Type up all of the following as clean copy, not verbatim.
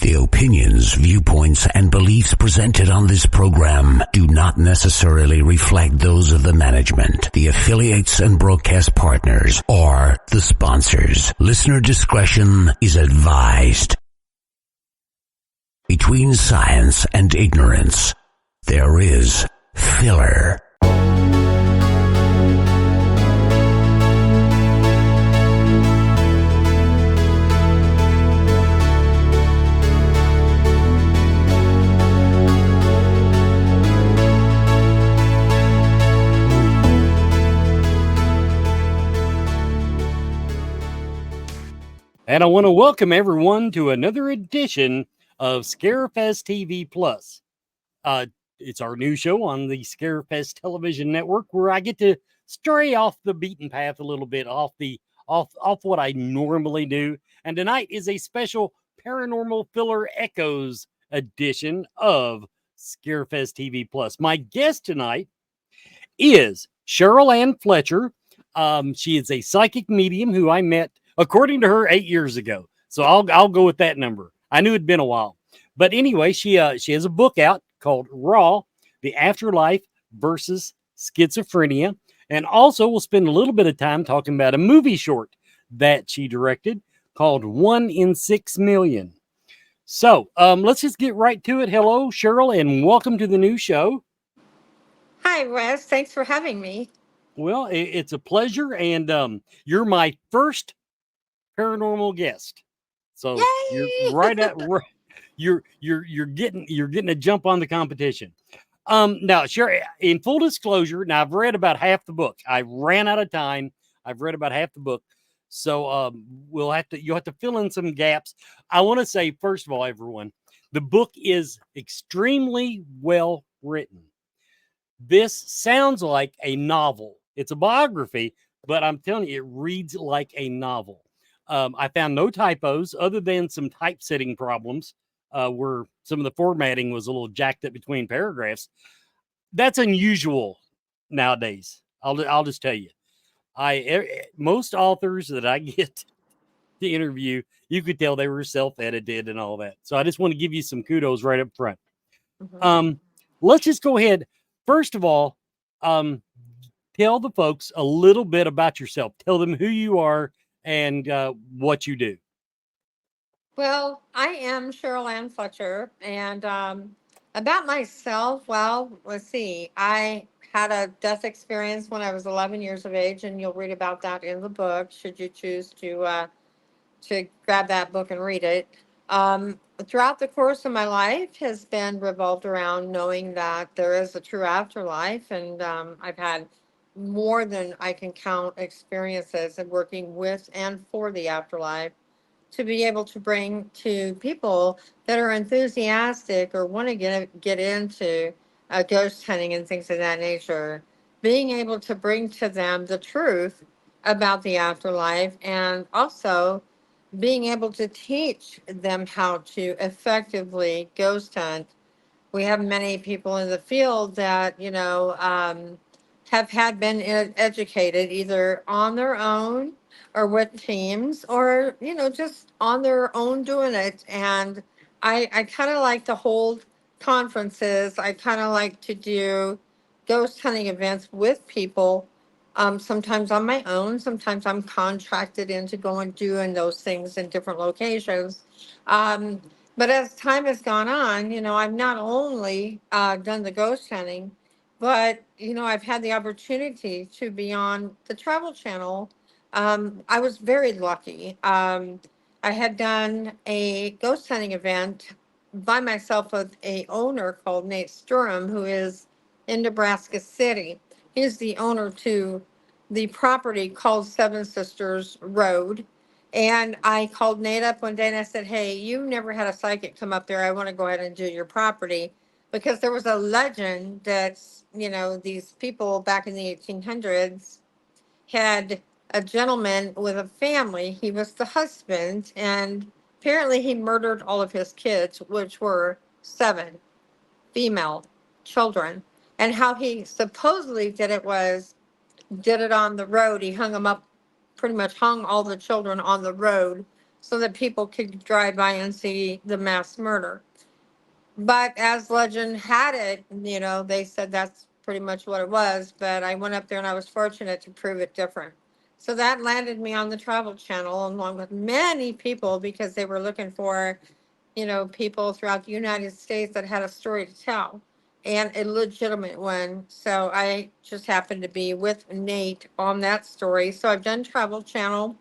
The opinions, viewpoints, and beliefs presented on this program do not necessarily reflect those of the management, the affiliates and broadcast partners, or the sponsors. Listener discretion is advised. Between science and ignorance, there is filler. And I want to welcome everyone to another edition of Scarefest TV Plus. It's our new show on the Scarefest television network where I get to stray off the beaten path a little bit, off what I normally do. And tonight is a special Paranormal Filler Echoes edition of Scarefest TV Plus. My guest tonight is Cheryl Anne Fletcher. She is a psychic medium who I met, according to her, 8 years ago. So I'll go with that number. I knew it'd been a while. But anyway, she has a book out called Raw, The Afterlife versus Schizophrenia. And also we'll spend a little bit of time talking about a movie short that she directed called 1 in 6 Million. So let's just get right to it. Hello, Cheryl, and welcome to the new show. Hi, Wes. Thanks for having me. Well, it's a pleasure. And you're my first paranormal guest. So Yay! you're right at you're getting a jump on the competition. Now, sure, in full disclosure, now I've read about half the book. I ran out of time. I've read about half the book. So you'll have to fill in some gaps. I want to say, first of all, everyone, the book is extremely well written. This sounds like a novel. It's a biography, but I'm telling you, it reads like a novel. I found no typos other than some typesetting problems where some of the formatting was a little jacked up between paragraphs. That's unusual nowadays. I'll just tell you. Most authors that I get to interview, you could tell they were self-edited and all that. So I just want to give you some kudos right up front. Mm-hmm. Let's just go ahead. First of all, tell the folks a little bit about yourself. Tell them who you are and what you do. Well, I am Cheryl Anne Fletcher, and about myself, well, let's see. I had a death experience when I was 11 years of age, and you'll read about that in the book, should you choose to grab that book and read it. Throughout the course of my life has been revolved around knowing that there is a true afterlife, and I've had more than I can count experiences of working with and for the afterlife to be able to bring to people that are enthusiastic or want to get into ghost hunting and things of that nature, being able to bring to them the truth about the afterlife, and also being able to teach them how to effectively ghost hunt. We have many people in the field that, have been educated either on their own or with teams, or, just on their own doing it. And I kind of like to hold conferences. I kind of like to do ghost hunting events with people. Sometimes on my own, sometimes I'm contracted into going doing those things in different locations. But as time has gone on, I've not only done the ghost hunting, but, I've had the opportunity to be on the Travel Channel. I was very lucky. I had done a ghost hunting event by myself with a owner called Nate Sturham, who is in Nebraska City. He's the owner to the property called Seven Sisters Road. And I called Nate up one day and I said, hey, you never had a psychic come up there. I want to go ahead and do your property. Because there was a legend that, these people back in the 1800s had a gentleman with a family. He was the husband, and apparently he murdered all of his kids, which were 7 female children. And how he supposedly did it on the road. He hung them up, pretty much hung all the children on the road so that people could drive by and see the mass murder. But as legend had it, they said that's pretty much what it was. But I went up there and I was fortunate to prove it different. So that landed me on the Travel Channel along with many people because they were looking for, people throughout the United States that had a story to tell and a legitimate one. So I just happened to be with Nate on that story. So I've done Travel Channel.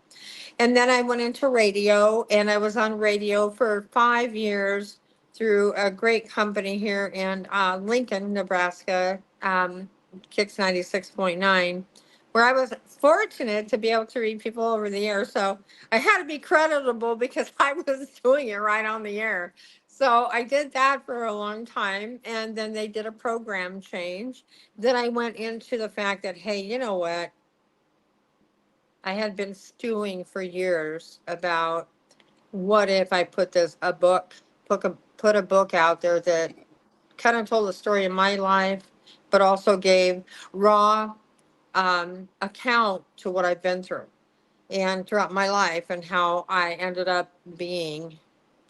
And then I went into radio, and I was on radio for 5 years through a great company here in Lincoln, Nebraska, Kix 96.9, where I was fortunate to be able to read people over the air. So I had to be creditable because I was doing it right on the air. So I did that for a long time, and then they did a program change. Then I went into the fact that, hey, you know what? I had been stewing for years about what if I put put a book out there that kind of told the story of my life, but also gave raw account to what I've been through and throughout my life and how I ended up being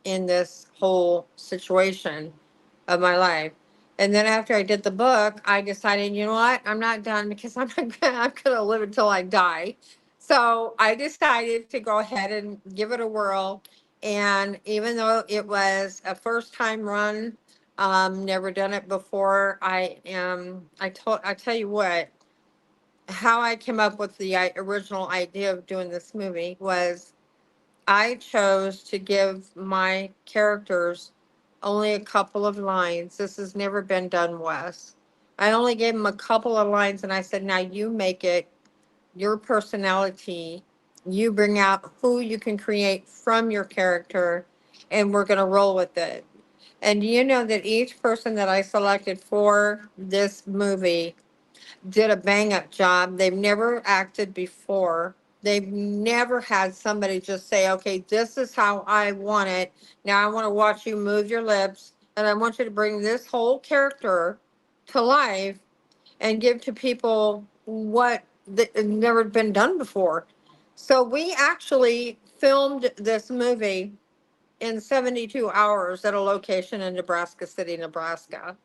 in this whole situation of my life. And then after I did the book, I decided, you know what, I'm not done because I'm gonna live until I die. So I decided to go ahead and give it a whirl. And even though it was a first time run, never done it before, I tell you what, how I came up with the original idea of doing this movie was I chose to give my characters only a couple of lines. This has never been done, Wes. I only gave them a couple of lines and I said, now you make it your personality. You bring out who you can create from your character, and we're going to roll with it. And you know that each person that I selected for this movie did a bang up job. They've never acted before. They've never had somebody just say, okay, this is how I want it. Now I want to watch you move your lips and I want you to bring this whole character to life and give to people what that had never been done before. So we actually filmed this movie in 72 hours at a location in Nebraska City, Nebraska.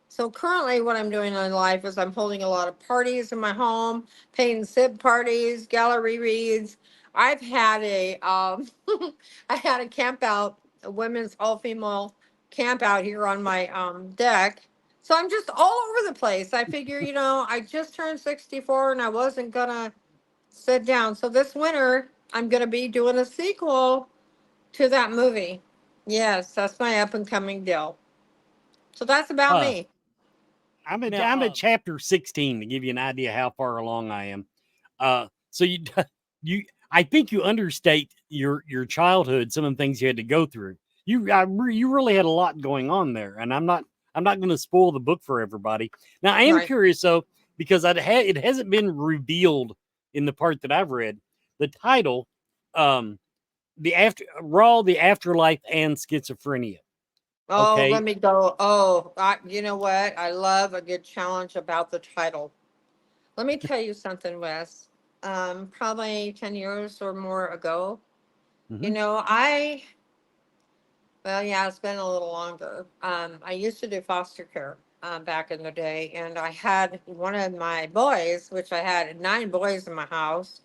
So currently what I'm doing in life is I'm holding a lot of parties in my home, paint sip parties, gallery reads. I've had I had a camp out, a women's all female camp out here on my deck. So I'm just all over the place. I figure, I just turned 64 and I wasn't gonna sit down. So this winter I'm gonna be doing a sequel to that movie. Yes, that's my up and coming deal. So that's about Uh, me. I'm at chapter 16 to give you an idea how far along I am. So you I think you understate your childhood, some of the things you had to go through. You really had a lot going on there, and I'm not going to spoil the book for everybody. Now I am Right. curious though because it hasn't been revealed in the part that I've read. The title, the Afterlife and Schizophrenia. Oh, let Okay, me go. You know what? I love a good challenge about the title. Let me tell you something, Wes. Probably 10 years or more ago, hmm well, yeah, it's been a little longer. I used to do foster care back in the day, and I had one of my boys, which I had 9 boys in my house,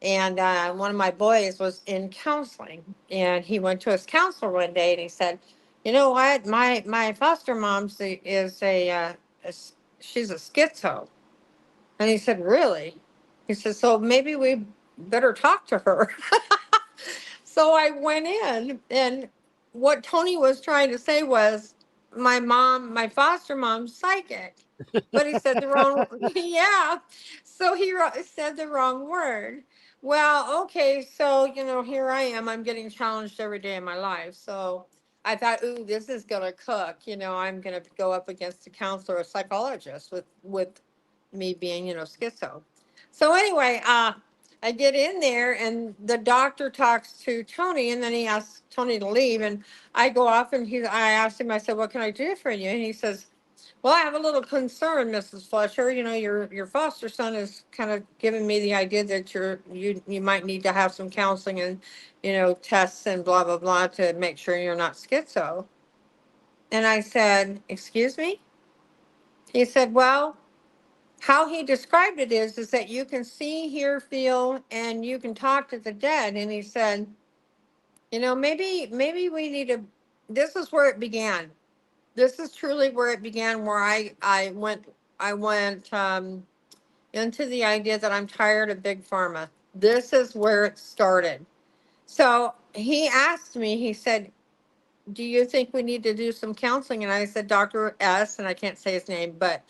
and one of my boys was in counseling, and he went to his counselor one day, and he said, "You know what? My foster mom is she's a schizo." And he said, "Really?" He said, "So maybe we better talk to her." So I went in, and what Tony was trying to say was, my foster mom's psychic. But he said the wrong, yeah. So said the wrong word. Well, okay, so, here I am. I'm getting challenged every day of my life. So I thought, ooh, this is going to cook. I'm going to go up against a counselor, a psychologist with me being, schizo. So anyway, I get in there and the doctor talks to Tony and then he asks Tony to leave and I go off and I asked him, I said, what can I do for you? And he says, well, I have a little concern, Mrs. Fletcher. You know, your foster son is kind of giving me the idea that you might need to have some counseling and, you know, tests and blah blah blah to make sure you're not schizo. And I said, excuse me? He said, well, how he described it is that you can see, hear, feel, and you can talk to the dead. And he said, you know, maybe we need to, this is where it began. This is truly where it began, where I went into the idea that I'm tired of big pharma. This is where it started. So he asked me, he said, do you think we need to do some counseling? And I said, Dr. S, and I can't say his name, but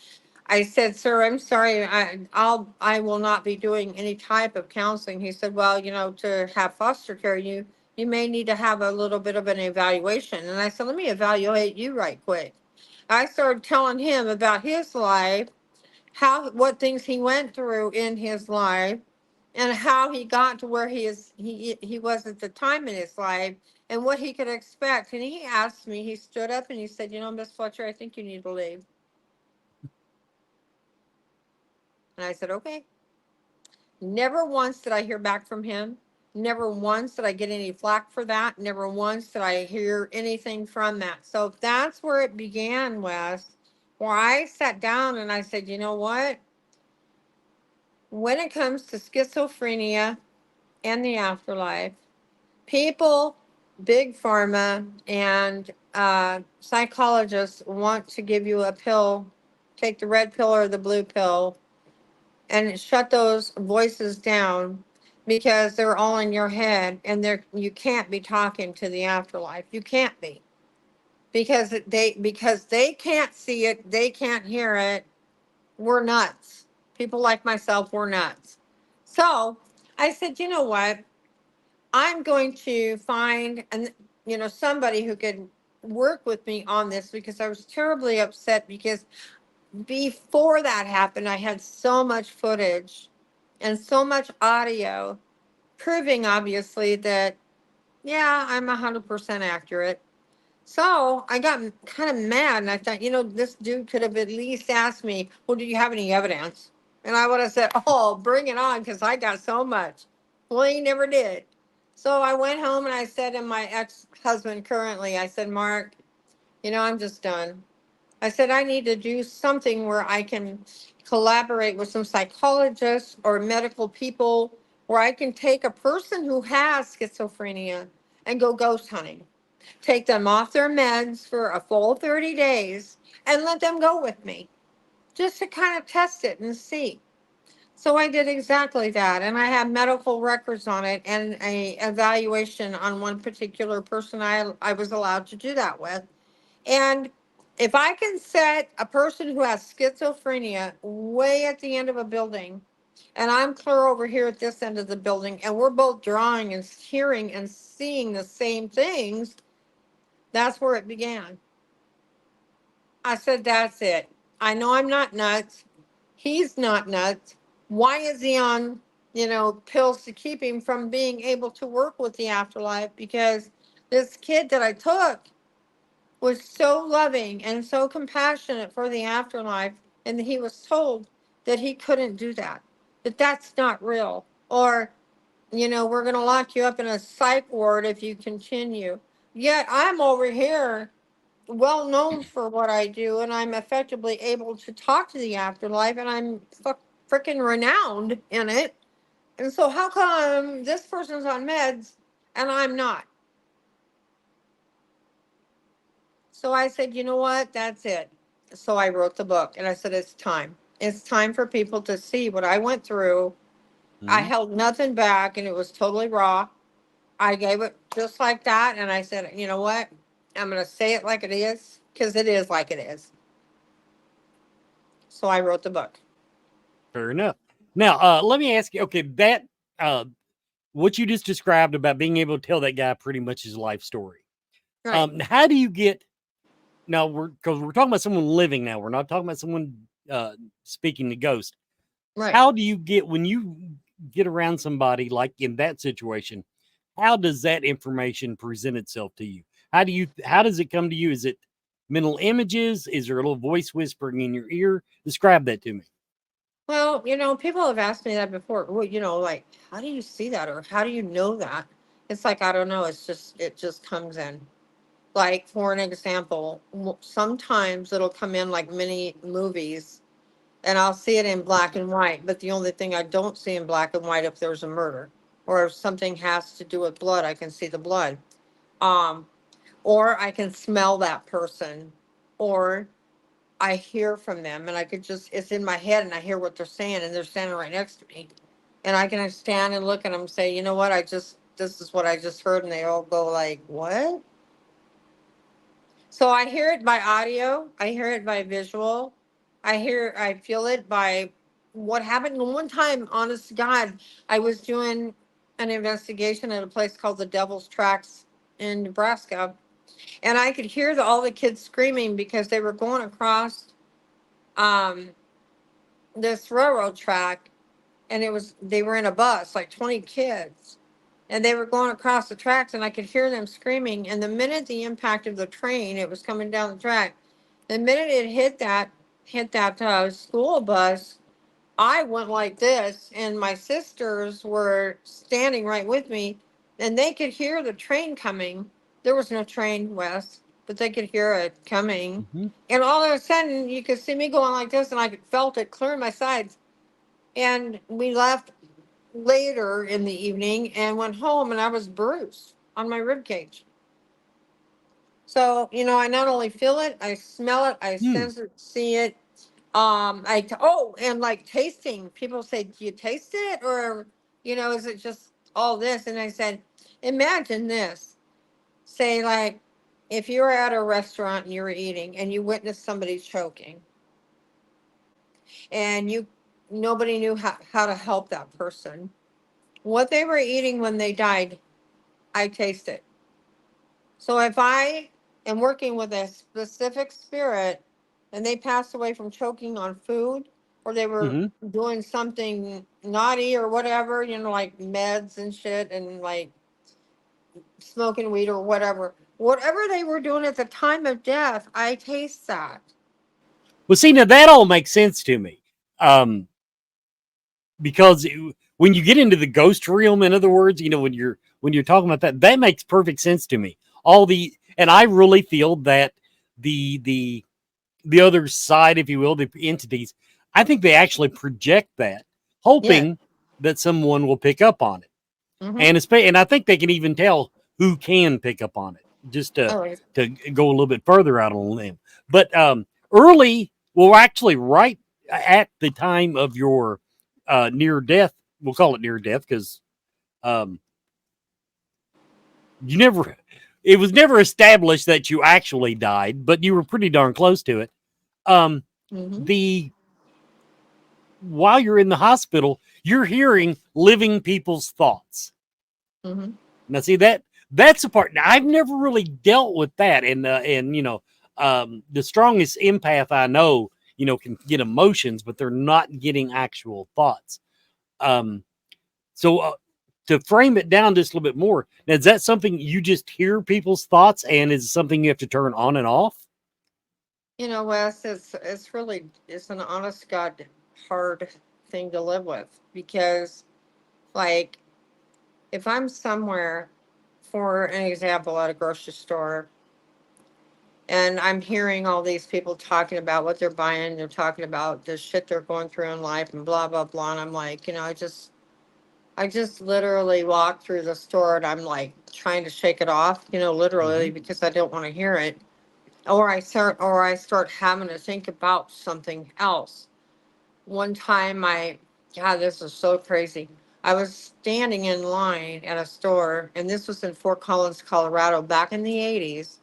I said, sir, I'm sorry, I will not be doing any type of counseling. He said, well, you know, to have foster care, you may need to have a little bit of an evaluation. And I said, let me evaluate you right quick. I started telling him about his life, what things he went through in his life, and how he got to where he was at the time in his life, and what he could expect. And he asked me, he stood up and he said, you know, Miss Fletcher, I think you need to leave. And I said, okay. Never once did I hear back from him. Never once did I get any flack for that. Never once did I hear anything from that. So that's where it began, Wes, where I sat down and I said, you know what? When it comes to schizophrenia and the afterlife, people, big pharma, and psychologists want to give you a pill, take the red pill or the blue pill, and shut those voices down because they're all in your head, and you can't be talking to the afterlife. You can't be, because they can't see it, they can't hear it. We're nuts. People like myself, we're nuts. So I said, you know what? I'm going to find somebody who could work with me on this, because I was terribly upset, because before that happened, I had so much footage and so much audio proving, obviously, that, yeah, I'm 100% accurate. So I got kind of mad, and I thought, this dude could have at least asked me, well, do you have any evidence? And I would have said, oh, bring it on, because I got so much. Well, he never did. So I went home and I said to my ex-husband currently, I said, Mark, I'm just done. I said, I need to do something where I can collaborate with some psychologists or medical people, where I can take a person who has schizophrenia and go ghost hunting, take them off their meds for a full 30 days and let them go with me, just to kind of test it and see. So I did exactly that. And I have medical records on it and a evaluation on one particular person I was allowed to do that with. And if I can set a person who has schizophrenia way at the end of a building, and I'm clear over here at this end of the building, and we're both drawing and hearing and seeing the same things, that's where it began. I said, that's it. I know I'm not nuts. He's not nuts. Why is he on, pills to keep him from being able to work with the afterlife? Because this kid that I took was so loving and so compassionate for the afterlife, and he was told that he couldn't do that, that that's not real, or, we're going to lock you up in a psych ward if you continue. Yet I'm over here well known for what I do, and I'm effectively able to talk to the afterlife, and I'm freaking renowned in it. And so how come this person's on meds and I'm not? So I said, you know what? That's it. So I wrote the book, and I said, it's time. It's time for people to see what I went through. I held nothing back, and it was totally raw. I gave it just like that. And I said, you know what? I'm going to say it like it is, because it is like it is. So I wrote the book. Fair enough. Now, let me ask you, okay, that, what you just described about being able to tell that guy pretty much his life story. Right. How do you get, now because we're talking about someone living now, we're not talking about someone speaking to ghosts. Right. How do you get, when you get around somebody like in that situation, how does that information present itself to you? How does it come to you? Is it mental images? Is there a little voice whispering in your ear? Describe that to me. Well, people have asked me that before. Well, like, how do you see that, or how do you know that? It's like, I don't know. It just comes in. Like, for an example, sometimes it'll come in like mini movies, and I'll see it in black and white. But the only thing I don't see in black and white, if there's a murder or if something has to do with blood, I can see the blood. Um, or I can smell that person, or I hear from them, and I could just, it's in my head, and I hear what they're saying, and they're standing right next to me. And I can stand and look at them and say, you know what, this is what I just heard. And they all go like, what? So I hear it by audio, I hear it by visual, I feel it by what happened. One time, honest to God, I was doing an investigation at a place called the Devil's Tracks in Nebraska, and I could hear all the kids screaming because they were going across um, this railroad track, and they were in a bus, like 20 kids, and they were going across the tracks, and I could hear them screaming. And the minute the impact of the train, it was coming down the track, the minute it hit that school bus, I went like this, and my sisters were standing right with me, and they could hear the train coming. There was no train, Wes, but they could hear it coming. Mm-hmm. And all of a sudden, you could see me going like this, and I felt it clearing my sides. And we left later in the evening and went home, and I was bruised on my rib cage. So, I not only feel it, I smell it, I Hmm. sense it, see it. And like tasting, people say, do you taste it? Or, is it just all this? And I said, imagine this. Say, like, if you were at a restaurant and you were eating and you witnessed somebody choking, and nobody knew how to help that person. What they were eating when they died, I taste it. So if I am working with a specific spirit and they passed away from choking on food, or they were Mm-hmm. doing something naughty or whatever, like meds and shit, and like smoking weed or whatever they were doing at the time of death, I taste that. Well, see, now that all makes sense to me. Um, because when you get into the ghost realm, in other words, when you're talking about that, that makes perfect sense to me. And I really feel that the other side, if you will, the entities, I think they actually project that, Yeah. hoping that someone will pick up on it. Mm-hmm. And I think they can even tell who can pick up on it, just to Oh, it's- go a little bit further out on a limb. But early, well, actually, right at the time of your near death, we'll call it near death because um, you never, it was never established that you actually died, but you were pretty darn close to it. Um, mhm, the While you're in the hospital, you're hearing living people's thoughts. mhm. Now, see that's the part. Now, I've never really dealt with that, and the strongest empath I know, can get emotions, but they're not getting actual thoughts. Um, so to frame it down just a little bit more, now, is that something you just hear people's thoughts, and is it something you have to turn on and off? Wes, it's an honest to God hard thing to live with, because, like, if I'm somewhere, for an example, at a grocery store, and I'm hearing all these people talking about what they're buying, they're talking about the shit they're going through in life and blah blah blah, and I'm like, I just literally walk through the store, and I'm like trying to shake it off, literally, Mm-hmm. because I don't want to hear it. Or I start having to think about something else. One time, God, this is so crazy. I was standing in line at a store, and this was in Fort Collins, Colorado, back in the 80s.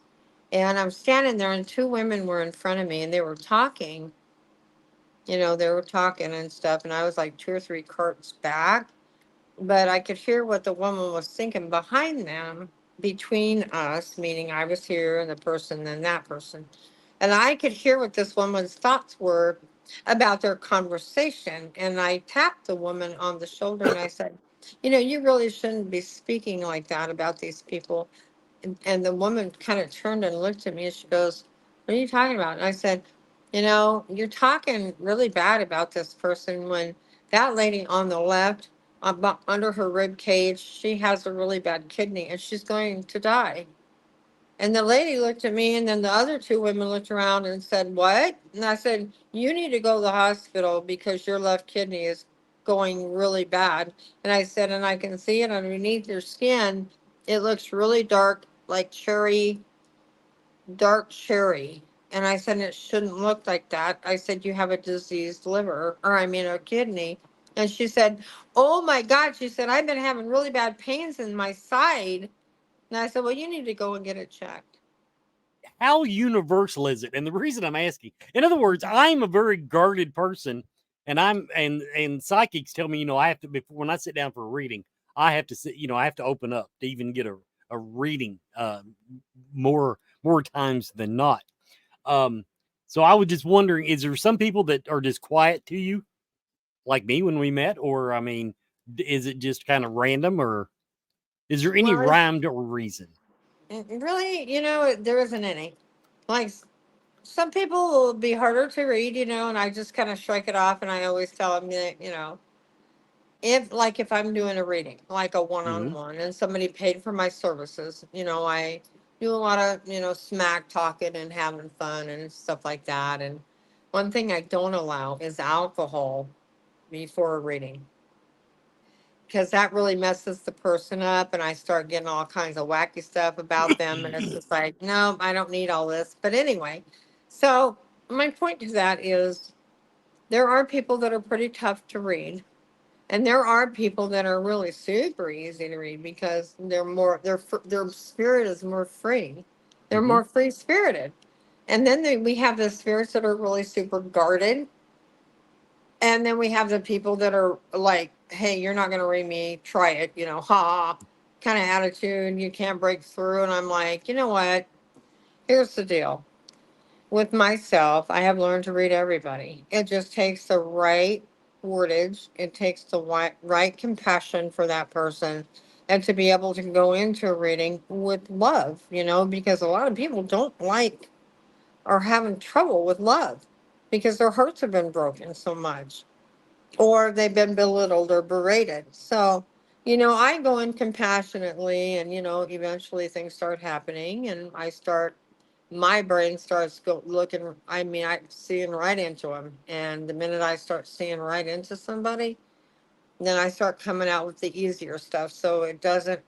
And I'm standing there, and two women were in front of me, and they were talking. They were talking and stuff, and I was like two or three carts back, but I could hear what the woman was thinking behind them, between us, meaning I was here and the person and that person. And I could hear what this woman's thoughts were about their conversation. And I tapped the woman on the shoulder and I said, you really shouldn't be speaking like that about these people. And the woman kind of turned and looked at me, and she goes, What are you talking about? And I said, you're talking really bad about this person when that lady on the left, under her rib cage, she has a really bad kidney and she's going to die. And the lady looked at me, and then the other two women looked around and said, "What?" And I said, "You need to go to the hospital because your left kidney is going really bad." And I said, "And I can see it underneath your skin. It looks really dark, like dark cherry." And I said, "It shouldn't look like that." I said, "You have a diseased liver, or I mean, a kidney." And she said, "Oh my God." She said, "I've been having really bad pains in my side." And I said, "Well, you need to go and get it checked." How universal is it? And the reason I'm asking, in other words, I'm a very guarded person, and psychics tell me, I have to, before, when I sit down for a reading, I have to sit, I have to open up to even get a reading, more times than not. Um, so I was just wondering, is there some people that are just quiet to you, like me when we met, or I mean, is it just kind of random, or is there any Well, rhyme or reason? really, there isn't any. Like, some people will be harder to read, and I just kind of shrug it off. And I always tell them that, if I'm doing a reading, like a one on Hmm. one, and somebody paid for my services, I do a lot of, smack talking and having fun and stuff like that. And one thing I don't allow is alcohol before a reading, because that really messes the person up, and I start getting all kinds of wacky stuff about them, and it's just like, no, I don't need all this. But anyway, so my point to that is, there are people that are pretty tough to read, and there are people that are really super easy to read because their spirit is more free. They're Hmm. more free spirited. And then we have the spirits that are really super guarded, and then we have the people that are like, "Hey, you're not going to read me. Try it, ha, kind of attitude. You can't break through." And I'm like, you know what? Here's the deal. With myself, I have learned to read everybody. It just takes the right wordage, it takes the right compassion for that person, and to be able to go into a reading with love, because a lot of people don't like or having trouble with love because their hearts have been broken so much, or they've been belittled or berated. So, I go in compassionately, and, eventually things start happening, and my brain starts looking, I mean, I seeing right into them. And the minute I start seeing right into somebody, then I start coming out with the easier stuff. So it doesn't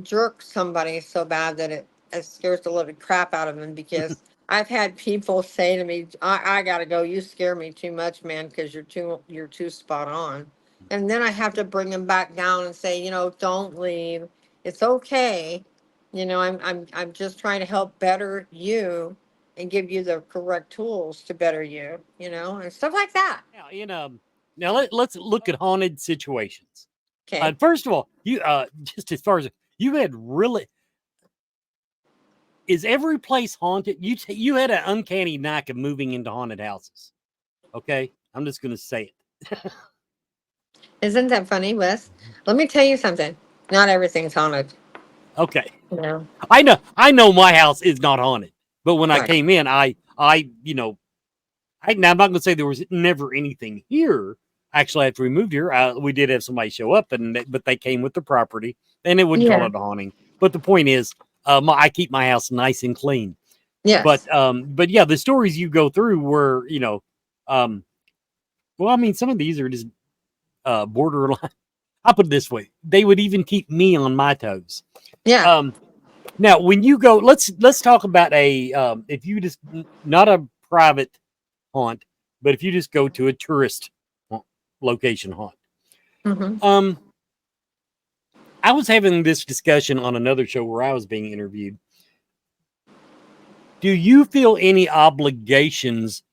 jerk somebody so bad that it scares the living crap out of them, because I've had people say to me, I gotta go, you scare me too much, man, because you're too spot on. And then I have to bring them back down and say, don't leave. It's okay. I'm just trying to help better you and give you the correct tools to better you, and stuff like that. Now, let's look at haunted situations. Okay. First of all, you just as far as you had really, is every place haunted? You had an uncanny knack of moving into haunted houses. Okay, I'm just gonna say it. Isn't that funny, Wes? Let me tell you something. Not everything's haunted. Okay, You know. I know my house is not haunted, but when I Right. came in, now I'm not gonna say there was never anything here. Actually, after we moved here, we did have somebody show up, but they came with the property, and it wouldn't call Yeah. it a haunting. But the point is, I keep my house nice and clean. Yes. But yeah, the stories you go through were, um, well, I mean, some of these are just borderline. I'll put it this way: they would even keep me on my toes. Yeah. Um, Now, when you go, let's talk about if you just not a private haunt, but if you just go to a tourist location haunt. Hmm. Um, I was having this discussion on another show where I was being interviewed. Do you feel any obligations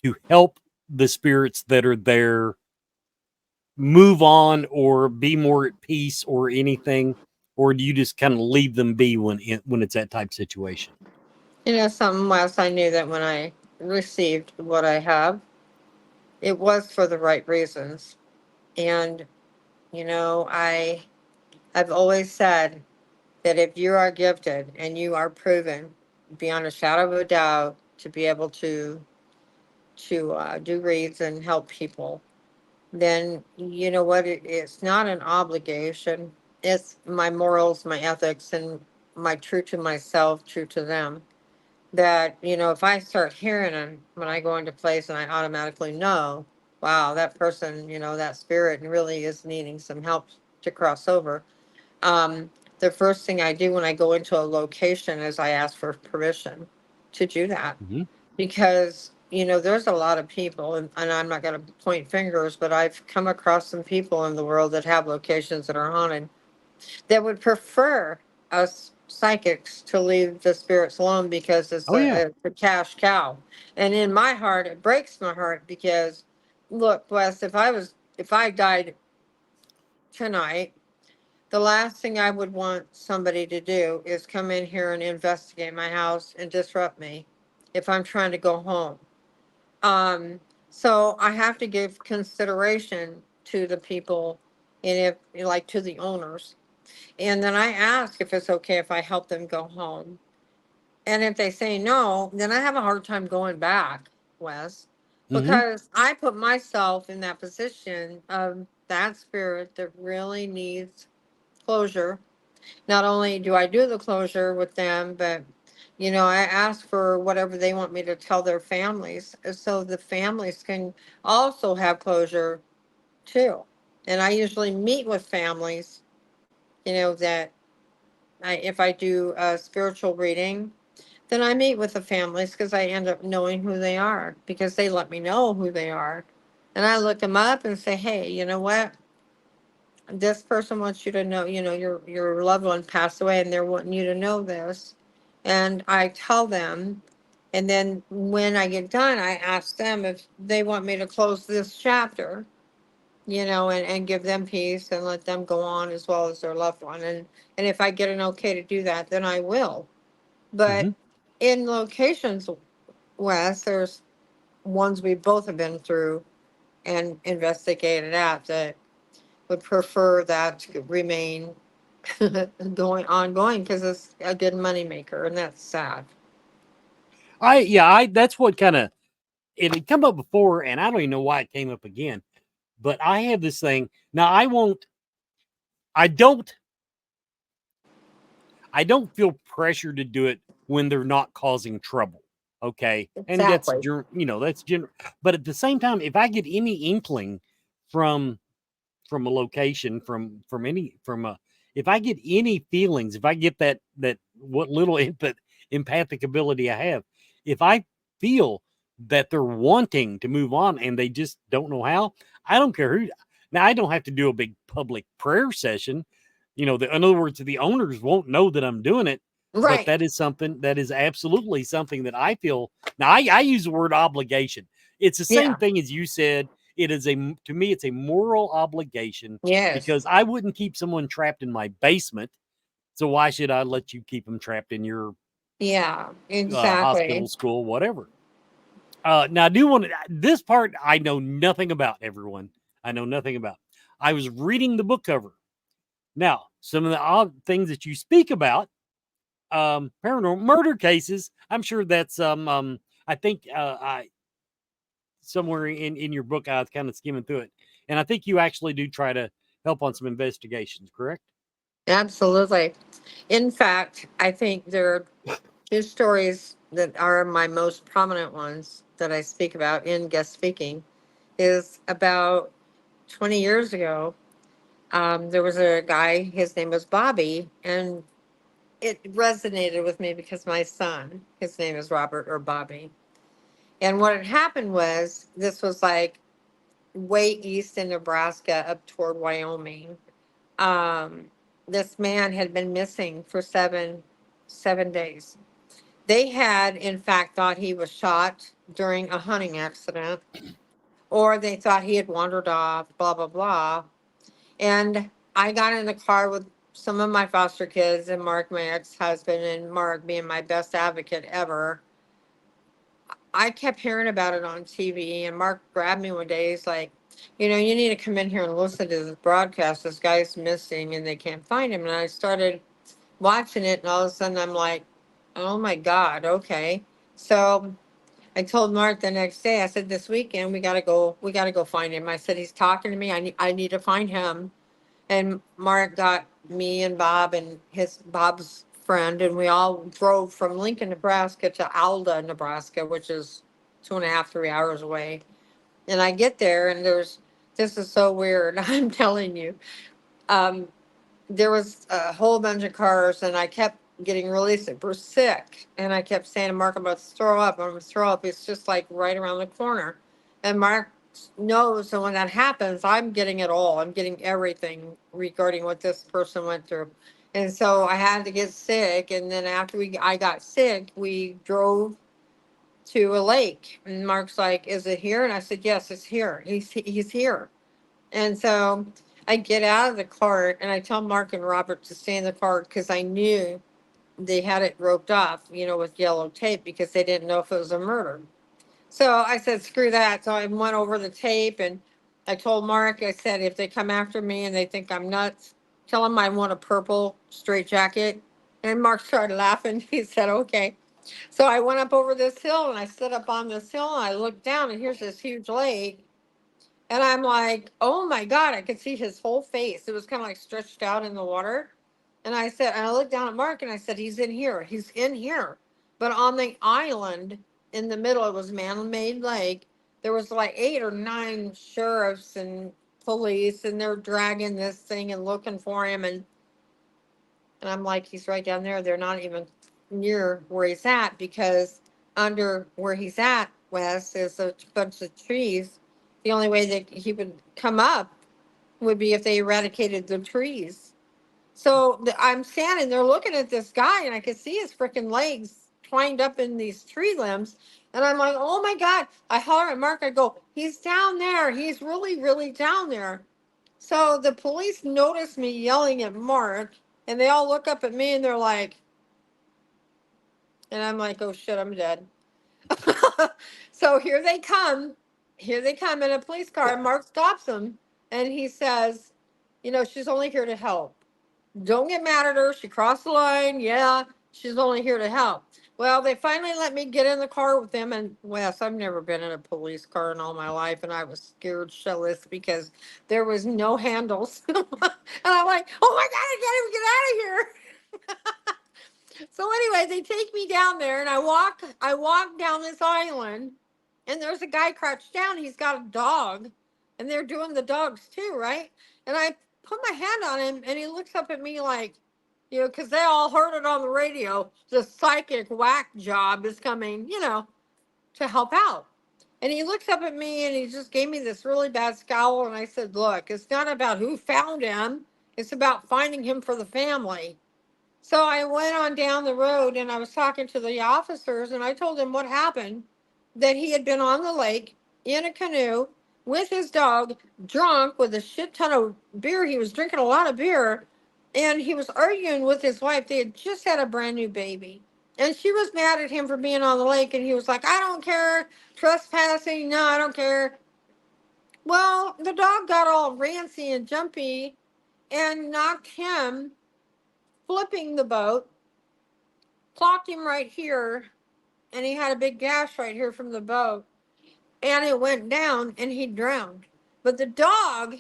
to help the spirits that are there move on or be more at peace or anything, or do you just kind of leave them be when it's that type situation? Something else, I knew that when I received what I have, it was for the right reasons. And, I've always said that if you are gifted and you are proven, beyond a shadow of a doubt to be able to do reads and help people, then you know what? It's not an obligation. It's my morals, my ethics, and my true to myself, true to them. That, if I start hearing them when I go into place and I automatically know, wow, that person, that spirit really is needing some help to cross over. The first thing I do when I go into a location is I ask for permission to do that, Hmm. because there's a lot of people, and I'm not going to point fingers, but I've come across some people in the world that have locations that are haunted that would prefer us psychics to leave the spirits alone because Oh yeah. it's a cash cow. And in my heart, it breaks my heart because, look, Wes, if I died tonight, the last thing I would want somebody to do is come in here and investigate my house and disrupt me if I'm trying to go home. Um, so I have to give consideration to the people, and if like to the owners. And then I ask if it's okay if I help them go home. And if they say no, then I have a hard time going back, Wes, Hmm. because I put myself in that position of that spirit that really needs closure. Not only do I do the closure with them, but I ask for whatever they want me to tell their families, so the families can also have closure too. And I usually meet with families, that if I do a spiritual reading, then I meet with the families because I end up knowing who they are because they let me know who they are. And I look them up and say, hey, you know what? This person wants you to know, your loved one passed away and they're wanting you to know this. And I tell them, and then when I get done, I ask them if they want me to close this chapter, and give them peace and let them go on as well as their loved one. And if I get an okay to do that, then I will. But Hmm. in locations, Wes, there's ones we both have been through and investigated out that would prefer that to remain going ongoing because it's a good moneymaker, and that's sad. I that's what kind of it had come up before, and I don't even know why it came up again. But I have this thing now. I don't. I don't feel pressure to do it when they're not causing trouble. Okay, and that's Exactly. that's general. But at the same time, if I get any inkling from a location, from any from a if I get any feelings, if I get that what little empathic ability I have, if I feel that they're wanting to move on and they just don't know how, I don't care who. Now I don't have to do a big public prayer session. In other words, the owners won't know that I'm doing it, but Right. that is absolutely something that I feel. Now I use the word obligation. It's the same Yeah. thing as you said. It is to me, it's a moral obligation Yes. because I wouldn't keep someone trapped in my basement. So why should I let you keep them trapped in your Yeah. hospital, Exactly. school, whatever? Now I do want to, this part I know nothing about. Everyone, I know nothing about. I was reading the book cover. Now, some of the odd things that you speak about, paranormal murder cases. I'm sure that's I think I somewhere in your book I was kind of skimming through it, and I think you actually do try to help on some investigations. Correct? Absolutely. In fact, I think there are two stories that are my most prominent ones that I speak about in guest speaking. Is about 20 years ago. There was a guy, his name was Bobby, and it resonated with me because my son, his name is Robert or Bobby. And what had happened was this was like way east in Nebraska up toward Wyoming. Um, this man had been missing for seven days. They had, in fact, thought he was shot during a hunting accident, or they thought he had wandered off, blah, blah, blah. And I got in the car with some of my foster kids and Mark, my ex husband, and Mark being my best advocate ever. I kept hearing about it on TV, and Mark grabbed me one day. He's like, you need to come in here and listen to this broadcast. This guy's missing and they can't find him. And I started watching it, and all of a sudden I'm like, Oh my God. Okay. So I told Mark the next day, I said, this weekend we gotta go find him. I said, he's talking to me. I need to find him. And Mark got me and Bob and Bob's friend, and we all drove from Lincoln, Nebraska to Alda, Nebraska, which is 2.5, 3 hours away. And I get there, and this is so weird. I'm telling you. Um, there was a whole bunch of cars, and I kept getting really sick. And I kept saying to Mark, I'm about to throw up. I'm going to throw up. It's just like right around the corner. And Mark knows that when that happens, I'm getting it all. I'm getting everything regarding what this person went through. And so I had to get sick. And then after I got sick, we drove to a lake. And Mark's like, is it here? And I said, yes, it's here. He's here. And so I get out of the cart and I tell Mark and Robert to stay in the cart because I knew they had it roped off, with yellow tape because they didn't know if it was a murder. So I said, screw that. So I went over the tape and I told Mark, I said, if they come after me and they think I'm nuts, tell them I want a purple straight jacket. And Mark started laughing. He said, okay. So I went up over this hill and I stood up on this hill and I looked down and here's this huge lake. And I'm like, oh my God, I could see his whole face. It was kind of like stretched out in the water. And I looked down at Mark and I said, he's in here. He's in here. But on the island in the middle, it was man-made lake. There was like 8 or 9 sheriffs and police, and they're dragging this thing and looking for him. And I'm like, he's right down there. They're not even near where he's at because under where he's at, Wes, is a bunch of trees. The only way that he would come up would be if they eradicated the trees. So I'm standing there looking at this guy and I could see his freaking legs twined up in these tree limbs. And I'm like, oh my God. I holler at Mark. I go, he's down there. He's really, really down there. So the police notice me yelling at Mark and they all look up at me and they're like, and I'm like, oh shit, I'm dead. So here they come. Here they come in a police car. And Mark stops them and he says, she's only here to help. Don't get mad at her. She crossed the line. Yeah, she's only here to help. Well, they finally let me get in the car with them. And Wes, I've never been in a police car in all my life. And I was scared shitless because there was no handles. And I'm like, oh my God, I can't even get out of here. So anyway, they take me down there and I walk down this island and there's a guy crouched down. He's got a dog and they're doing the dogs too, right? And I put my hand on him and he looks up at me like, because they all heard it on the radio. The psychic whack job is coming, to help out. And he looks up at me and he just gave me this really bad scowl. And I said, look, it's not about who found him. It's about finding him for the family. So I went on down the road and I was talking to the officers and I told them what happened, that he had been on the lake in a canoe with his dog, drunk with a shit ton of beer. He was drinking a lot of beer and he was arguing with his wife. They had just had a brand new baby. And she was mad at him for being on the lake. And he was like, I don't care. Trespassing. No, I don't care. Well, the dog got all rancy and jumpy and knocked him flipping the boat, clocked him right here, and he had a big gash right here from the boat, and it went down, and he drowned. But the dog,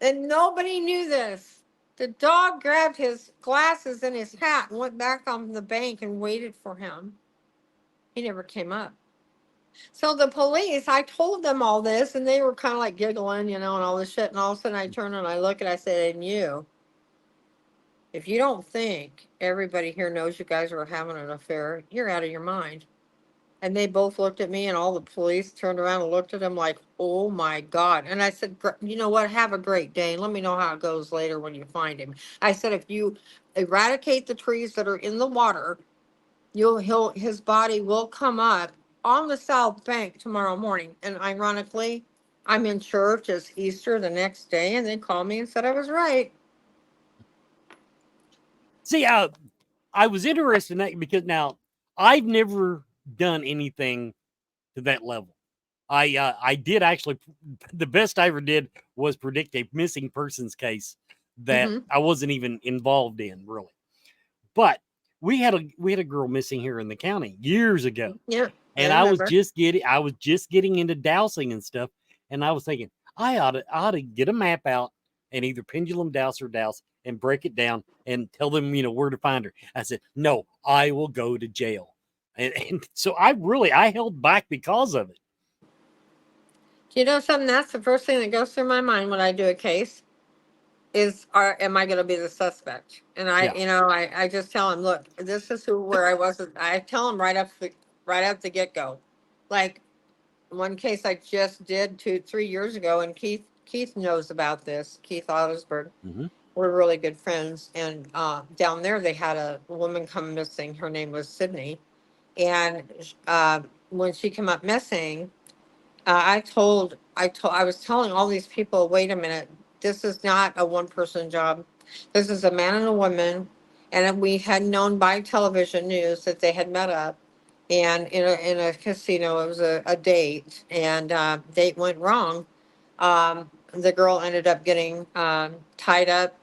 and nobody knew this, the dog grabbed his glasses and his hat and went back on the bank and waited for him. He never came up. So the police, I told them all this, and they were kind of like giggling, and all this shit, and all of a sudden I turn and I look and I said, and you, if you don't think everybody here knows you guys are having an affair, you're out of your mind. And they both looked at me, and all the police turned around and looked at them like, oh my God. And I said, you know what? Have a great day. And let me know how it goes later when you find him. I said, if you eradicate the trees that are in the water, his body will come up on the south bank tomorrow morning. And ironically, I'm in church. It's Easter the next day. And they called me and said I was right. See, I was interested in that because now I've never done anything to that level. I did actually, the best I ever did was predict a missing persons case that I wasn't even involved in, really. But we had a girl missing here in the county years ago, Yeah, I and remember. I was just getting into dowsing and stuff, and I was thinking I ought to get a map out and either pendulum douse or douse and break it down and tell them where to find her. I said no, I will go to jail, and so I held back because of it. You know something? That's the first thing that goes through my mind when I do a case is, am I going to be the suspect? And Yeah. I just tell him, look, this is where I was. I tell him right up the get go. Like one case I just did 2, 3 years ago, and Keith knows about this. Keith Ottersberg. Mm-hmm. We're really good friends, and down there they had a woman come missing. Her name was Sydney, and when she came up missing, I was telling all these people, wait a minute, this is not a one person job. This is a man and a woman. And we had known by television news that they had met up and in a casino. It was a date, and date went wrong. The girl ended up getting tied up,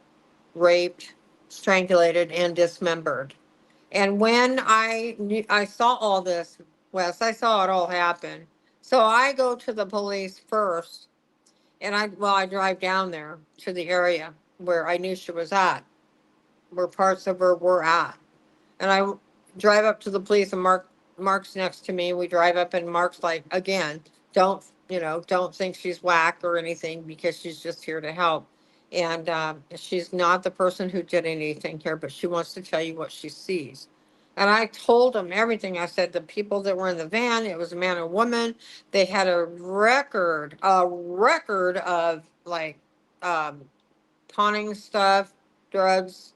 raped, strangulated, and dismembered. And when I saw all this, Wes, I saw it all happen. So I go to the police first, and I drive down there to the area where I knew she was at, where parts of her were at. And I drive up to the police, and Mark's next to me. We drive up, and Mark's like, again, don't think she's whack or anything, because she's just here to help. And she's not the person who did anything here, but she wants to tell you what she sees. And I told him everything. I said the people that were in the van, it was a man and woman. They had a record of like um, pawning stuff, drugs,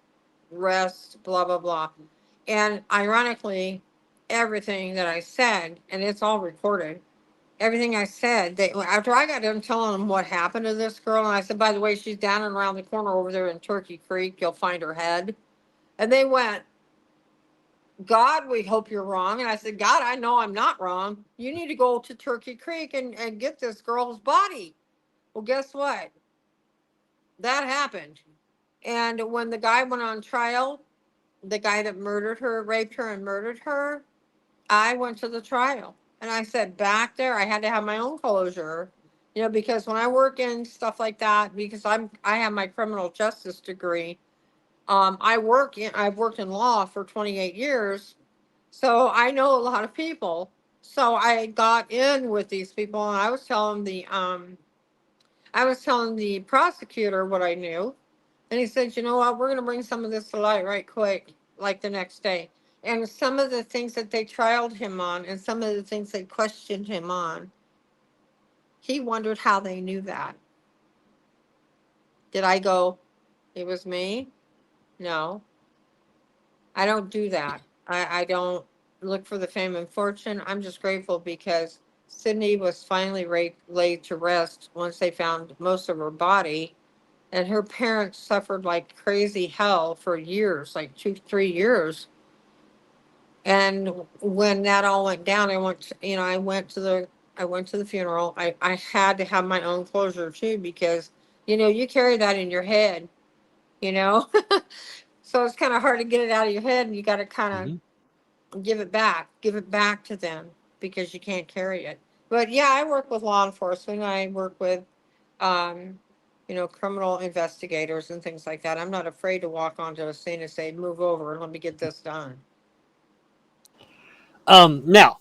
rest, blah, blah, blah. And ironically, everything that I said, and it's all recorded, everything I said, after I got done telling them what happened to this girl, and I said, by the way, she's down and around the corner over there in Turkey Creek. You'll find her head. And they went, God, we hope you're wrong. And I said, God, I know I'm not wrong. You need to go to Turkey Creek and get this girl's body. Well, guess what? That happened. And when the guy went on trial, the guy that murdered her, raped her, and murdered her, I went to the trial. And I said, back there, I had to have my own closure, because when I work in stuff like that, because I have my criminal justice degree, I've worked in law for 28 years, so I know a lot of people. So I got in with these people, and I was telling the prosecutor what I knew, and he said, you know what, we're going to bring some of this to light right quick, like the next day. And some of the things that they trialed him on, and some of the things they questioned him on, he wondered how they knew that. Did I go, it was me? No, I don't do that. I don't look for the fame and fortune. I'm just grateful because Sydney was finally laid to rest once they found most of her body. And her parents suffered like crazy hell for years, like 2, 3 years. And when that all went down, I went to the funeral. I had to have my own closure too, because you carry that in your head, you know. So it's kind of hard to get it out of your head, and you got to kind Mm-hmm. of give it back to them, because you can't carry it. But yeah, I work with law enforcement. I work with um, criminal investigators and things like that. I'm not afraid to walk onto a scene and say, "Move over and let me get this done." Now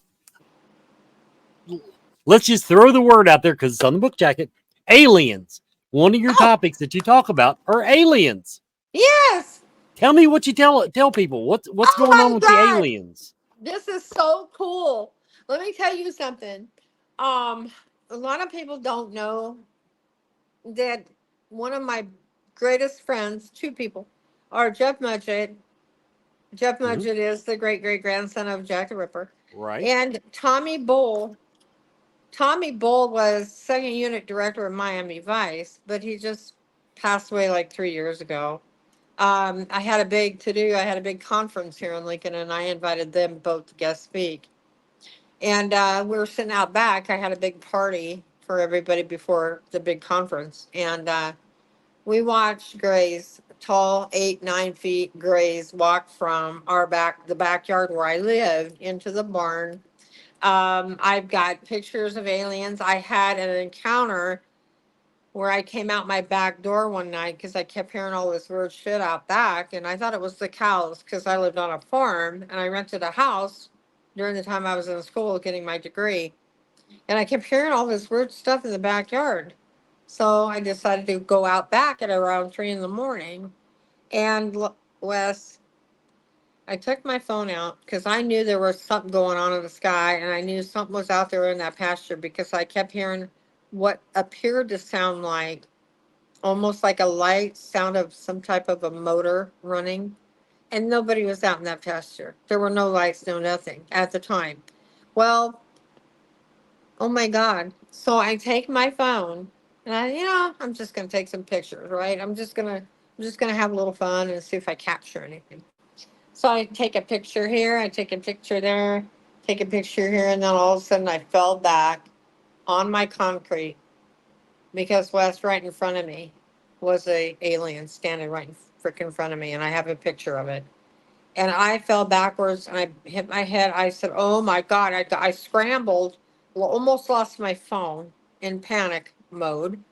let's just throw the word out there because it's on the book jacket. Aliens. One of your Oh, topics that you talk about are aliens. yes. Tell me what you tell people. What's Oh going on my with the God. aliens? This is so cool. Let me tell you something. Um, a lot of people don't know that one of my greatest friends, two people, are Jeff Mudgett. Jeff Mm-hmm. Mudgett is the great great grandson of Jack the Ripper. Right. And Tommy Bull. Tommy Bull was second unit director of Miami Vice, but he just passed away like 3 years ago. I had a big to do. I had a big conference here in Lincoln, and I invited them both to guest speak. And we were sitting out back. I had a big party for everybody before the big conference, and we watched Grey's tall, 8, 9 feet grays walk from the backyard where I live into the barn. I've got pictures of aliens. I had an encounter where I came out my back door one night because I kept hearing all this weird shit out back, and I thought it was the cows because I lived on a farm and I rented a house during the time I was in school getting my degree, and I kept hearing all this weird stuff in the backyard. So I decided to go out back at around 3 in the morning, and Wes, I took my phone out because I knew there was something going on in the sky, and I knew something was out there in that pasture because I kept hearing what appeared to sound like almost like a light sound of some type of a motor running. And nobody was out in that pasture. There were no lights, no nothing at the time. Well, oh my God. So I take my phone and I'm just gonna take some pictures, right? I'm just gonna have a little fun and see if I capture anything. So I take a picture here, I take a picture there, take a picture here, and then all of a sudden I fell back on my concrete because what's right in front of me was a alien standing right in freaking front of me, and I have a picture of it. And I fell backwards and I hit my head. I said, "Oh my God!" I scrambled, almost lost my phone in panic mode.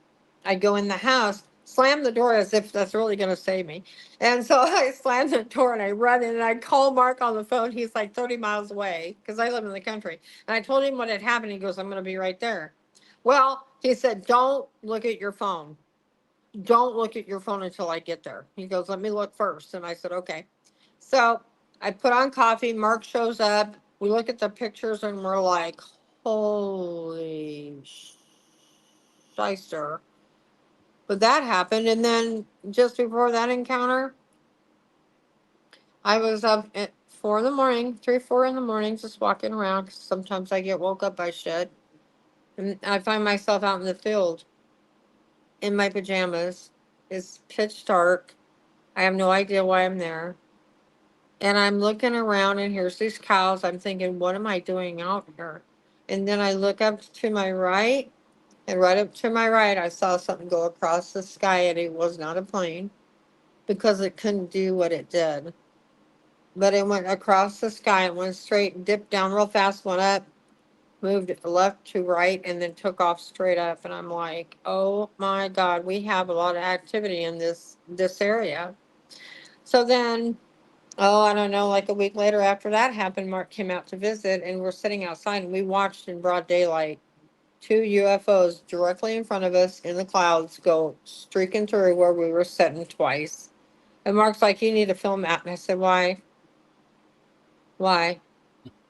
I go in the house, slam the door as if that's really going to save me. And so I slam the door and I run in and I call Mark on the phone. He's like 30 miles away because I live in the country. And I told him what had happened. He goes, "I'm going to be right there." Well, he said, "Don't look at your phone. Don't look at your phone until I get there." He goes, "Let me look first." And I said, "Okay." So I put on coffee. Mark shows up. We look at the pictures and we're like, holy shyster. But that happened. And then just before that encounter, I was up at 4 in the morning, 3, 4 in the morning, just walking around. 'Cause sometimes I get woke up by shit. And I find myself out in the field in my pajamas. It's pitch dark. I have no idea why I'm there. And I'm looking around and here's these cows. I'm thinking, what am I doing out here? And then I look up to my right, and right up to my right, I saw something go across the sky, and it was not a plane because it couldn't do what it did. But it went across the sky, it went straight, dipped down real fast, went up, moved left to right, and then took off straight up. And I'm like, oh my God, we have a lot of activity in this area. So then, oh, I don't know, like a week later after that happened, Mark came out to visit and we're sitting outside and we watched in broad daylight two UFOs directly in front of us in the clouds go streaking through where we were sitting twice. And Mark's like, "You need to film that." And I said, "Why? Why?"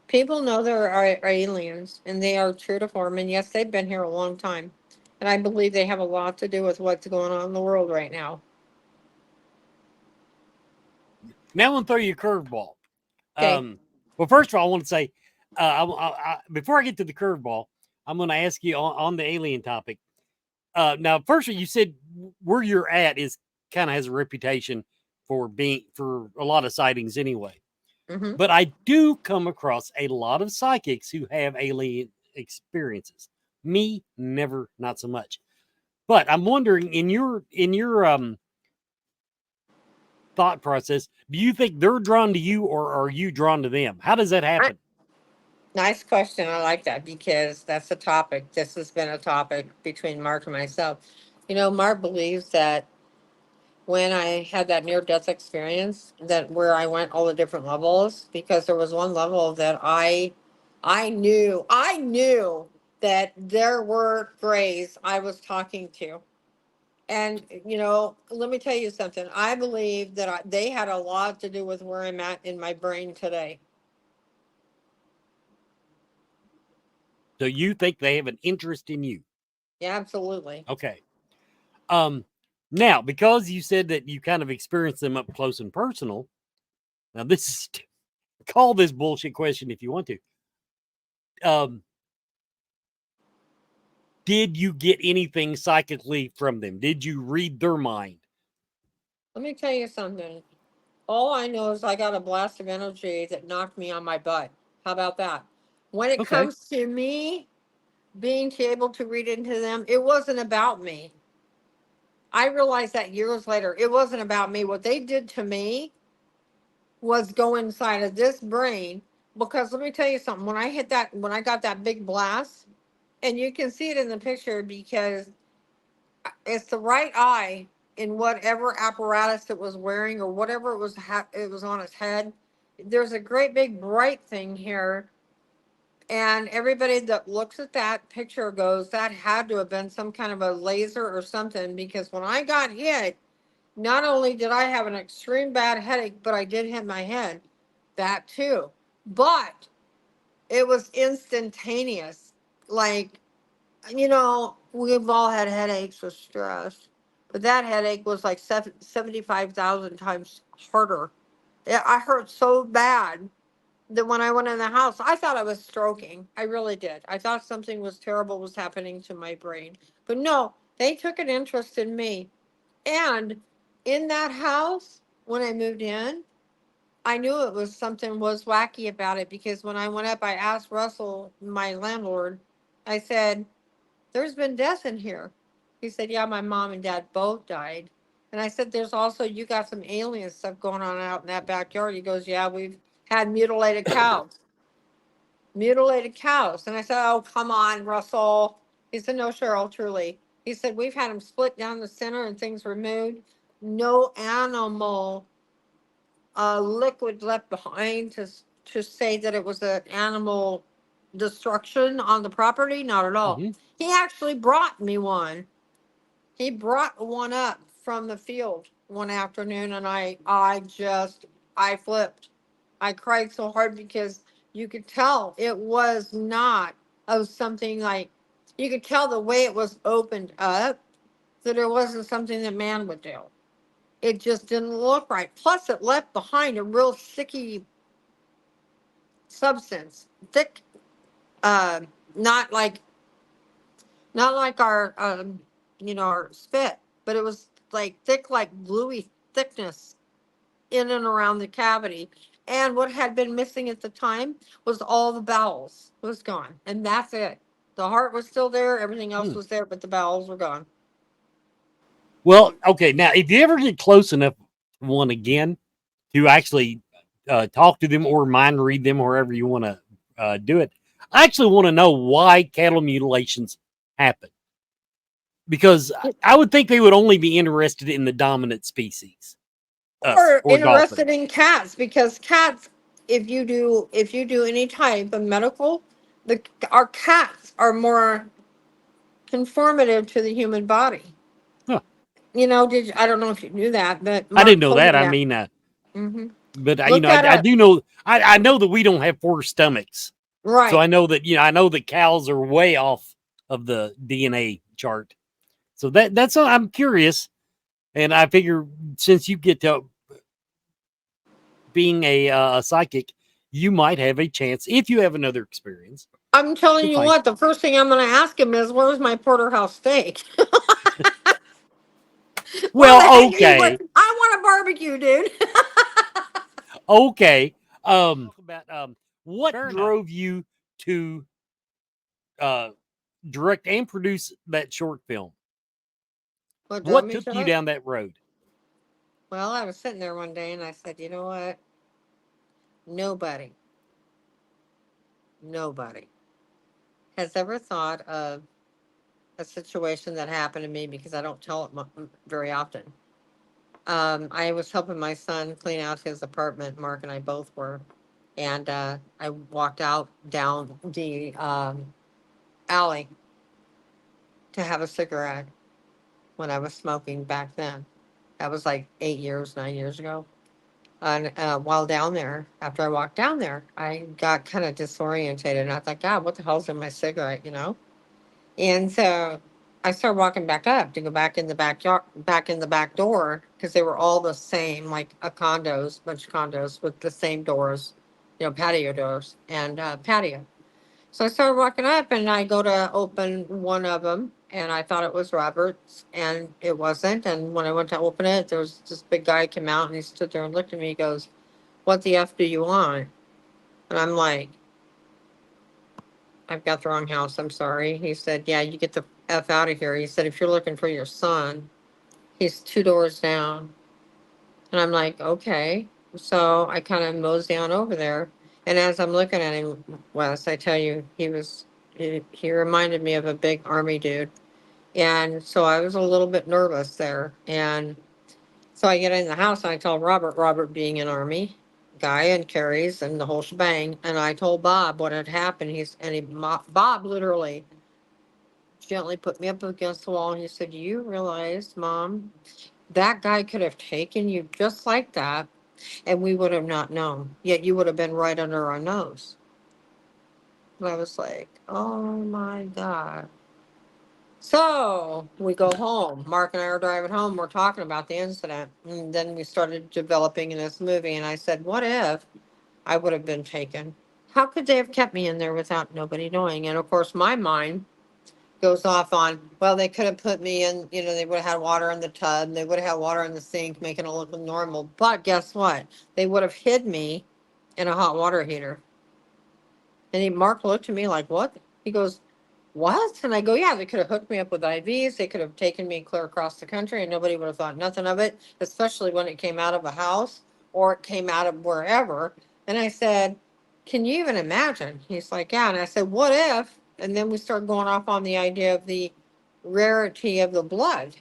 People know there are aliens and they are true to form. And yes, they've been here a long time. And I believe they have a lot to do with what's going on in the world right now. Now I'm gonna throw you a curveball. Okay. Well, first of all, I want to say, before I get to the curveball, I'm going to ask you on the alien topic. Now, first, you said where you're at is kind of has a reputation for a lot of sightings anyway. Mm-hmm. But I do come across a lot of psychics who have alien experiences. Me, never, not so much. But I'm wondering in your thought process, do you think they're drawn to you or are you drawn to them? How does that happen? Nice question. I like that because that's a topic. This has been a topic between Mark and myself. Mark believes that when I had that near death experience, that where I went all the different levels, because there was one level that I knew that there were grays I was talking to. And, let me tell you something. I believe that they had a lot to do with where I'm at in my brain today. So you think they have an interest in you? Yeah, absolutely. Okay. Now, because you said that you kind of experienced them up close and personal, now this is call this bullshit question if you want to. Did you get anything psychically from them? Did you read their mind? Let me tell you something. All I know is I got a blast of energy that knocked me on my butt. How about that? When it Okay. comes to me being able to read into them, it wasn't about me. I realized that years later, it wasn't about me. What they did to me was go inside of this brain. Because let me tell you something. When I got that big blast, and you can see it in the picture because it's the right eye in whatever apparatus it was wearing or whatever it was on its head. There's a great big bright thing here, and everybody that looks at that picture goes, that had to have been some kind of a laser or something, because when I got hit, not only did I have an extreme bad headache, but I did hit my head. That too. But it was instantaneous. Like, we've all had headaches with stress, but that headache was like 75,000 times harder. I hurt so bad that when I went in the house, I thought I was stroking. I really did. I thought something was terrible was happening to my brain. But no, they took an interest in me. And in that house, when I moved in, I knew it was something was wacky about it, because when I went up, I asked Russell, my landlord, I said, there's been death in here. He said, yeah, my mom and dad both died. And I said, there's also, you got some alien stuff going on out in that backyard. He goes, yeah, we've had mutilated cows. Mutilated cows. And I said, oh, come on, Russell. He said, no, Cheryl, truly. He said, we've had them split down the center and things removed. No animal liquid left behind to say that it was an animal destruction on the property. Not at all. Hmm. He actually brought me one. He brought one up from the field one afternoon, and I flipped. I cried so hard because you could tell it was not of something like, you could tell the way it was opened up that it wasn't something that man would do. It just didn't look right. Plus, it left behind a real sticky substance, thick, uh, not like not like our our spit, but it was like thick, like gluey thickness in and around the cavity. And what had been missing at the time was all the bowels was gone, and that's it. The heart was still there, everything else Hmm. was there, but the bowels were gone. Well, okay. Now, if you ever get close enough to one again to actually talk to them or mind read them, however you want to do it, I actually want to know why cattle mutilations happen. Because I would think they would only be interested in the dominant species, us Or or interested dolphins. in cats, because cats, if you do any type of medical, the our cats are more conformative to the human body. Huh. I don't know if you knew that, but I didn't Mark know told that. me I that. mean, Hmm. but Look that I up. do know. I know that we don't have four stomachs, so I Right. know that I know that cows are way off of the DNA chart. So that's I'm curious, and I figure since you get to being a psychic, you might have a chance if you have another experience I'm telling to you find. what, the first thing I'm going to ask him is, where's my porterhouse steak? Where the Well, heck are you? What? okay, I want a barbecue, dude. okay. About what drove you to uh direct and produce that short film? What drove What me took to you it? down that road? Well, I was sitting there one day and I said, you know what? Nobody, nobody has ever thought of a situation that happened to me, because I don't tell it very often. I was helping my son clean out his apartment. Mark and I both were. And I walked out down the alley to have a cigarette when I was smoking back then. That was like 8 years, 9 years ago. And while down there, after I walked down there, I got kind of disorientated. And I thought, God, what the hell's in my cigarette? And so I started walking back up to go back in the backyard, back in the back door, because they were all the same, like a bunch of condos with the same doors, patio doors and patio. So I started walking up and I go to open one of them and I thought it was Robert's and it wasn't. And when I went to open it, there was this big guy came out and he stood there and looked at me. He goes, what the F do you want? And I'm like, I've got the wrong house. I'm sorry. He said, yeah, you get the F out of here. He said, if you're looking for your son. He's 2 doors down. And I'm like, okay. So I kind of mosey down over there. And as I'm looking at him, Wes, I tell you, he reminded me of a big army dude. And so I was a little bit nervous there. And so I get in the house and I tell Robert being an army guy and carries and the whole shebang. And I told Bob what had happened. Bob literally gently put me up against the wall and he said, you realize, Mom, that guy could have taken you just like that and we would have not known. Yet you would have been right under our nose. And I was like, oh my God. So we go home. Mark and I are driving home. We're talking about the incident. And then we started developing in this movie. And I said, what if I would have been taken? How could they have kept me in there without nobody knowing? And of course, my mind goes off on, well, they could have put me in, they would have had water in the tub. They would have had water in the sink, making it look normal. But guess what? They would have hid me in a hot water heater. And Mark looked at me like, what? He goes, what? And I go, yeah, they could have hooked me up with IVs. They could have taken me clear across the country and nobody would have thought nothing of it, especially when it came out of a house or it came out of wherever. And I said, can you even imagine? He's like, yeah. And I said, what if? And then we start going off on the idea of the rarity of the blood.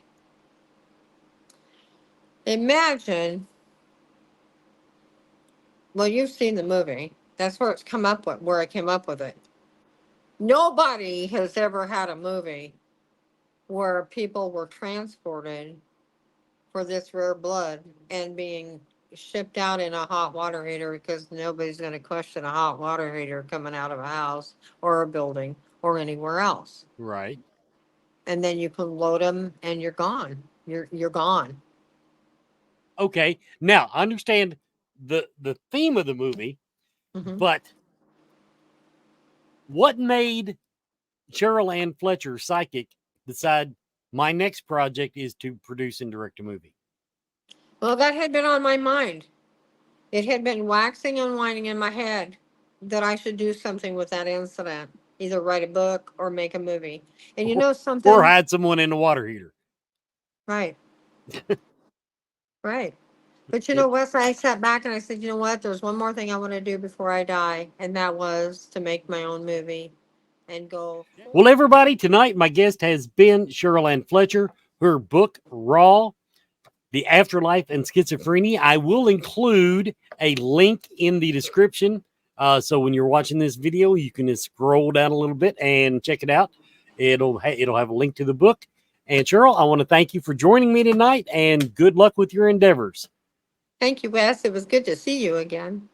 Imagine, well, you've seen the movie. That's where it's come up with, where I came up with it. Nobody has ever had a movie where people were transported for this rare blood and being shipped out in a hot water heater because nobody's going to question a hot water heater coming out of a house or a building or anywhere else. Right. And then you can load them and you're gone. You're gone. Okay. Now I understand the theme of the movie, but what made Cheryl Anne Fletcher, psychic, decide my next project is to produce and direct a movie? Well, that had been on my mind. It had been waxing and whining in my head that I should do something with that incident, either write a book or make a movie. And you know something? Or hide someone in a water heater. Right. Right. But you know, Wes, I sat back and I said, you know what? There's one more thing I want to do before I die. And that was to make my own movie and go. Well, everybody, tonight my guest has been Cheryl Anne Fletcher. Her book, Raw, The Afterlife and Schizophrenia. I will include a link in the description. So when you're watching this video, you can just scroll down a little bit and check it out. It'll have a link to the book. And Cheryl, I want to thank you for joining me tonight and good luck with your endeavors. Thank you, Wes. It was good to see you again.